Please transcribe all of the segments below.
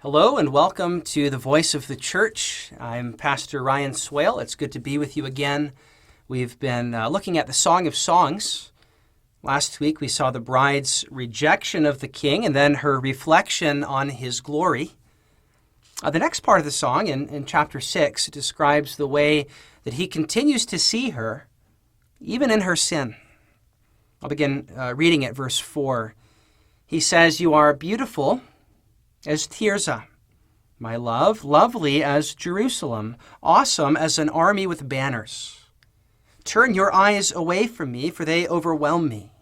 Hello and welcome to the Voice of the Church. I'm Pastor Ryan Swale. It's good to be with you again. We've been looking at the Song of Songs. Last week we saw the bride's rejection of the king and then her reflection on his glory. The next part of the song in chapter 6 describes the way that he continues to see her even in her sin. I'll begin reading at verse 4. He says, "You are beautiful as Tirzah, my love, lovely as Jerusalem, awesome as an army with banners. Turn your eyes away from me, for they overwhelm me.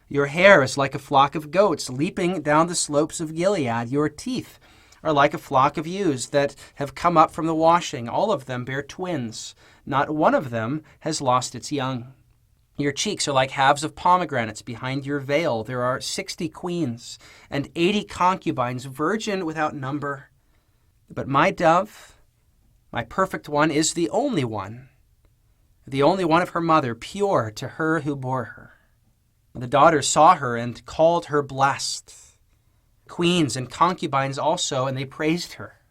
Your hair is like a flock of goats leaping down the slopes of Gilead. Your teeth are like a flock of ewes that have come up from the washing. All of them bear twins. Not one of them has lost its young. Your cheeks are like halves of pomegranates behind your veil. There are 60 queens and 80 concubines, virgin without number. But my dove, my perfect one, is the only one of her mother, pure to her who bore her. The daughters saw her and called her blessed. Queens and concubines also, and they praised her.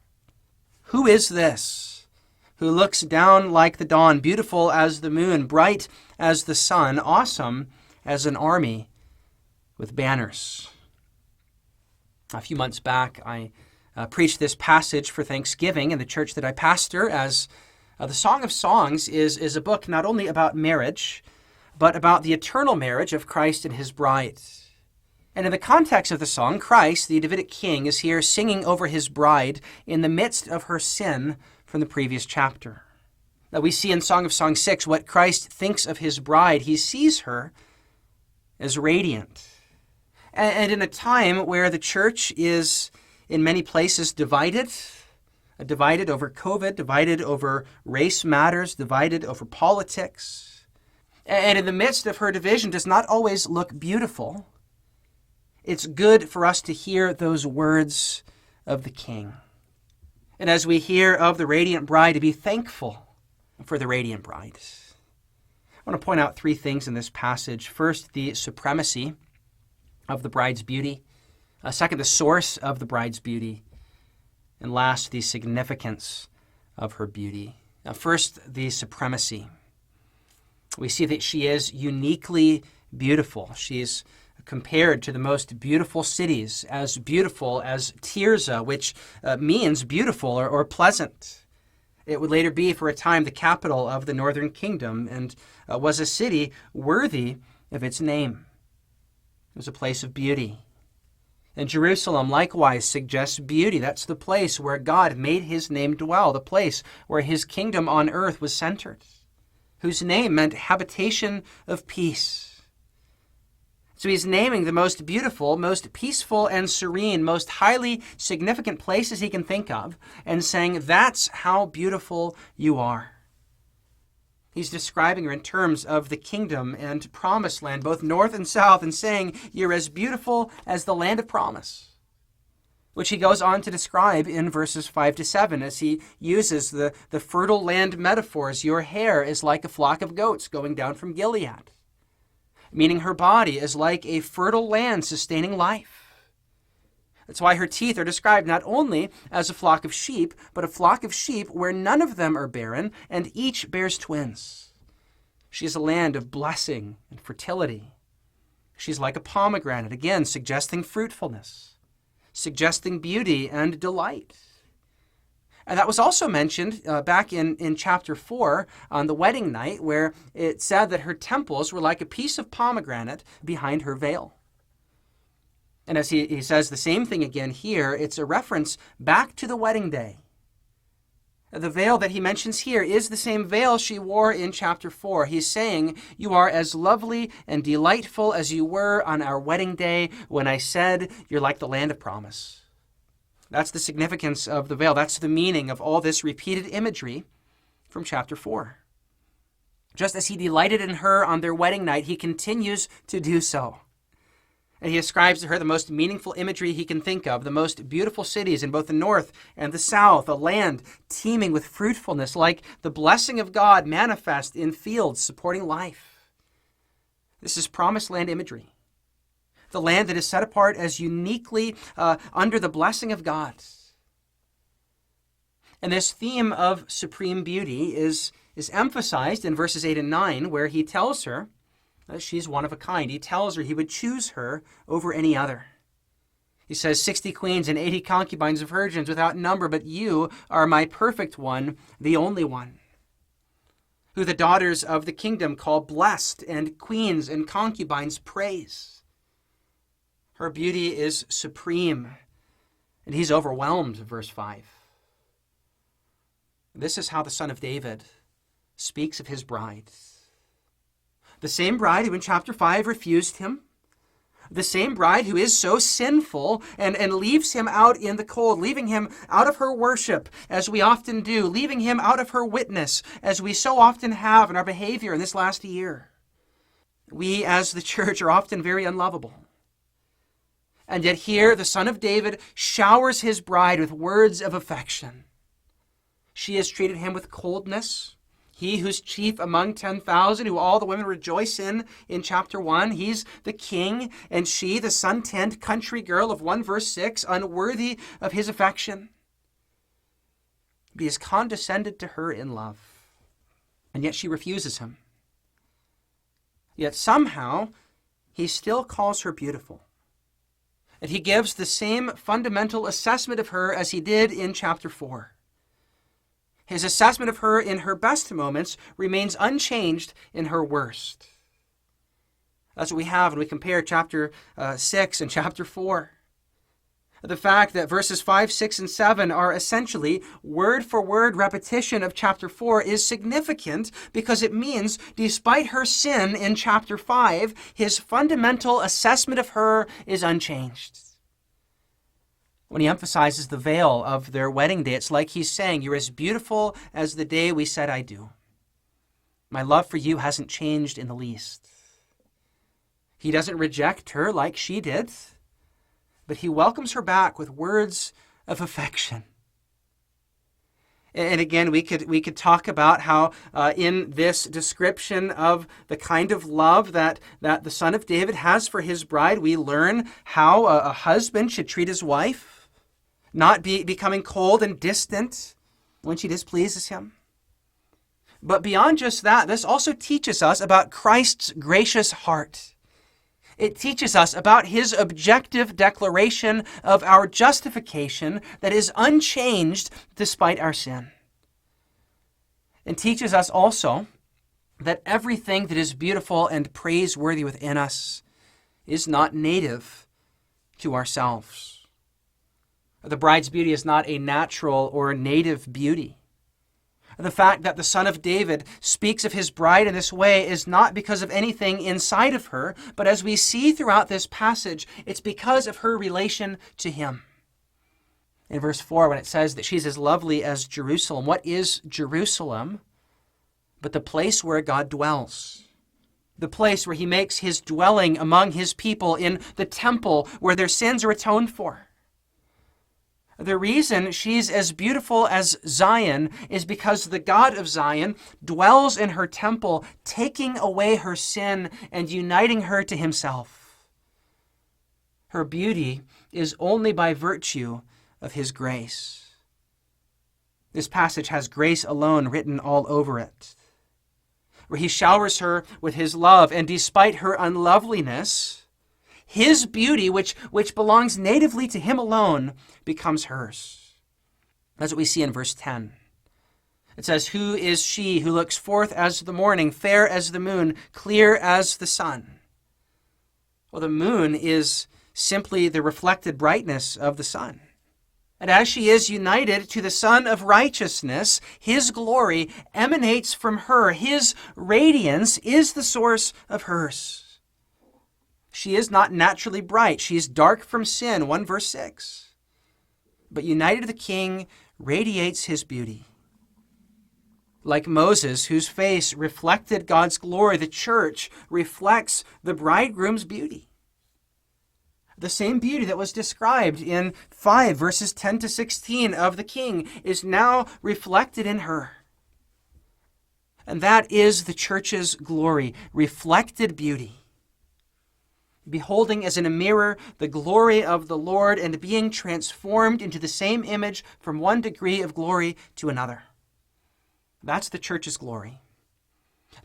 Who is this who looks down like the dawn, beautiful as the moon, bright as the sun, awesome as an army with banners?" A few months back, I preached this passage for Thanksgiving in the church that I pastor, as the Song of Songs is a book not only about marriage, but about the eternal marriage of Christ and his bride. And in the context of the song, Christ, the Davidic king, is here singing over his bride in the midst of her sin from the previous chapter. Now we see in Song of Songs 6 what Christ thinks of his bride. He sees her as radiant. And in a time where the church is in many places divided over COVID, divided over race matters, divided over politics, and in the midst of her division does not always look beautiful, it's good for us to hear those words of the King. And as we hear of the radiant bride, to be thankful for the radiant bride. I want to point out three things in this passage. First, the supremacy of the bride's beauty. Second, the source of the bride's beauty. And last, the significance of her beauty. Now, first, the supremacy. We see that she is uniquely beautiful. She is compared to the most beautiful cities, as beautiful as Tirzah, which means beautiful or pleasant. It would later be, for a time, the capital of the northern kingdom and was a city worthy of its name. It was a place of beauty. And Jerusalem likewise suggests beauty. That's the place where God made his name dwell, the place where his kingdom on earth was centered, whose name meant habitation of peace. So he's naming the most beautiful, most peaceful and serene, most highly significant places he can think of and saying, that's how beautiful you are. He's describing her in terms of the kingdom and promised land, both north and south, and saying, you're as beautiful as the land of promise, which he goes on to describe in verses 5 to 7 as he uses the fertile land metaphors. Your hair is like a flock of goats going down from Gilead, meaning her body is like a fertile land sustaining life. That's why her teeth are described not only as a flock of sheep, but a flock of sheep where none of them are barren and each bears twins. She is a land of blessing and fertility. She's like a pomegranate, again suggesting fruitfulness, suggesting beauty and delight. And that was also mentioned back in chapter 4 on the wedding night, where it said that her temples were like a piece of pomegranate behind her veil. And as he says the same thing again here, it's a reference back to the wedding day. The veil that he mentions here is the same veil she wore in chapter 4. He's saying, you are as lovely and delightful as you were on our wedding day when I said you're like the land of promise. That's the significance of the veil. That's the meaning of all this repeated imagery from chapter 4. Just as he delighted in her on their wedding night, he continues to do so. And he ascribes to her the most meaningful imagery he can think of, the most beautiful cities in both the north and the south, a land teeming with fruitfulness, like the blessing of God manifest in fields supporting life. This is promised land imagery. The land that is set apart as uniquely under the blessing of God. And this theme of supreme beauty is emphasized in verses 8 and 9, where he tells her that she's one of a kind. He tells her he would choose her over any other. He says, 60 queens and 80 concubines of virgins without number, but you are my perfect one, the only one, who the daughters of the kingdom call blessed, and queens and concubines praise. Her beauty is supreme, and he's overwhelmed, verse 5. This is how the Son of David speaks of his bride. The same bride who in chapter 5 refused him, the same bride who is so sinful and leaves him out in the cold, leaving him out of her worship, as we often do, leaving him out of her witness, as we so often have in our behavior in this last year. We, as the church, are often very unlovable. And yet here, the Son of David showers his bride with words of affection. She has treated him with coldness. He who's chief among 10,000, who all the women rejoice in chapter 1. He's the king, and she, the sun-tanned country girl of 1 verse 6, unworthy of his affection. But he has condescended to her in love, and yet she refuses him. Yet somehow, he still calls her beautiful. And he gives the same fundamental assessment of her as he did in chapter 4. His assessment of her in her best moments remains unchanged in her worst. That's what we have when we compare chapter 6 and chapter 4. The fact that verses 5, 6, and 7 are essentially word-for-word repetition of chapter 4 is significant because it means, despite her sin in chapter 5, his fundamental assessment of her is unchanged. When he emphasizes the veil of their wedding day, it's like he's saying, you're as beautiful as the day we said I do. My love for you hasn't changed in the least. He doesn't reject her like she did, but he welcomes her back with words of affection. And again, we could talk about how in this description of the kind of love that the Son of David has for his bride, we learn how a husband should treat his wife, not becoming cold and distant when she displeases him. But beyond just that, this also teaches us about Christ's gracious heart. It teaches us about his objective declaration of our justification that is unchanged despite our sin. And teaches us also that everything that is beautiful and praiseworthy within us is not native to ourselves. The bride's beauty is not a natural or native beauty. The fact that the Son of David speaks of his bride in this way is not because of anything inside of her, but as we see throughout this passage, it's because of her relation to him. In verse 4, when it says that she's as lovely as Jerusalem, what is Jerusalem but the place where God dwells? The place where he makes his dwelling among his people, in the temple where their sins are atoned for. The reason she's as beautiful as Zion is because the God of Zion dwells in her temple, taking away her sin and uniting her to himself. Her beauty is only by virtue of his grace. This passage has grace alone written all over it, where he showers her with his love, and despite her unloveliness, his beauty, which belongs natively to him alone, becomes hers. That's what we see in verse 10. It says, "Who is she who looks forth as the morning, fair as the moon, clear as the sun?" Well, the moon is simply the reflected brightness of the sun. And as she is united to the Son of Righteousness, his glory emanates from her. His radiance is the source of hers. She is not naturally bright. She is dark from sin, 1 verse 6. But united to the King radiates his beauty. Like Moses, whose face reflected God's glory, the church reflects the bridegroom's beauty. The same beauty that was described in 5 verses 10 to 16 of the King is now reflected in her. And that is the church's glory, reflected beauty. beholding as in a mirror the glory of the Lord and being transformed into the same image from one degree of glory to another. That's the church's glory.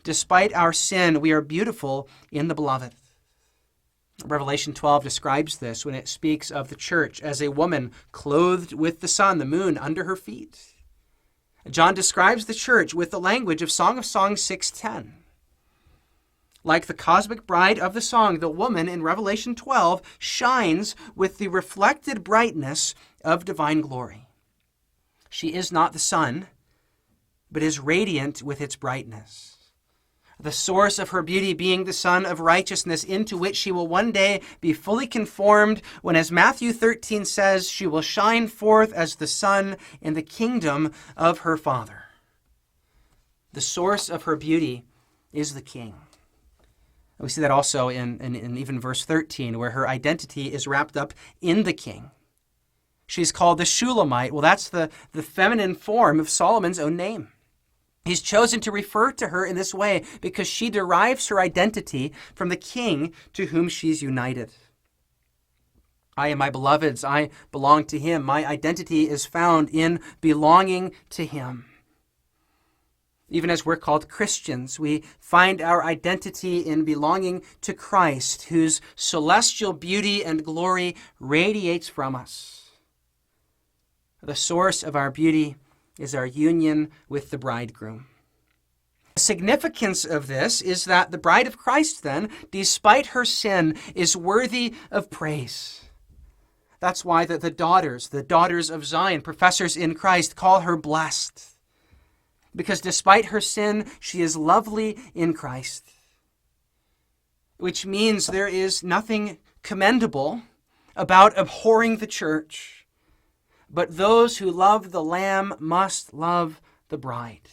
Despite our sin, we are beautiful in the beloved. Revelation 12 describes this when it speaks of the church as a woman clothed with the sun, the moon under her feet. John describes the church with the language of Song of Songs 6:10. Like the cosmic bride of the song, the woman in Revelation 12 shines with the reflected brightness of divine glory. She is not the sun, but is radiant with its brightness. The source of her beauty being the sun of righteousness, into which she will one day be fully conformed when, as Matthew 13 says, she will shine forth as the sun in the kingdom of her Father. The source of her beauty is the King. We see that also in even verse 13, where her identity is wrapped up in the King. She's called the Shulamite. Well, that's the feminine form of Solomon's own name. He's chosen to refer to her in this way because she derives her identity from the King to whom she's united. I am my beloved's. I belong to him. My identity is found in belonging to him. Even as we're called Christians, we find our identity in belonging to Christ, whose celestial beauty and glory radiates from us. The source of our beauty is our union with the bridegroom. The significance of this is that the bride of Christ, then, despite her sin, is worthy of praise. That's why the daughters of Zion, professors in Christ, call her blessed. Because despite her sin, she is lovely in Christ. Which means there is nothing commendable about abhorring the church. But those who love the Lamb must love the bride.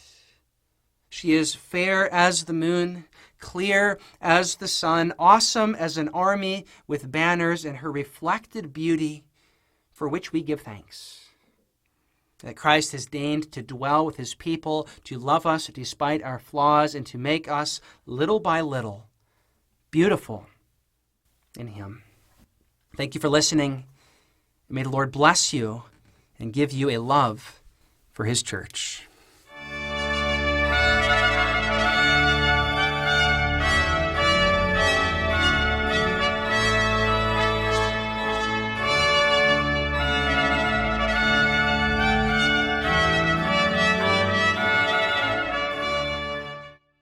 She is fair as the moon, clear as the sun, awesome as an army with banners, and her reflected beauty, for which we give thanks. That Christ has deigned to dwell with his people, to love us despite our flaws, and to make us, little by little, beautiful in him. Thank you for listening. May the Lord bless you and give you a love for his church.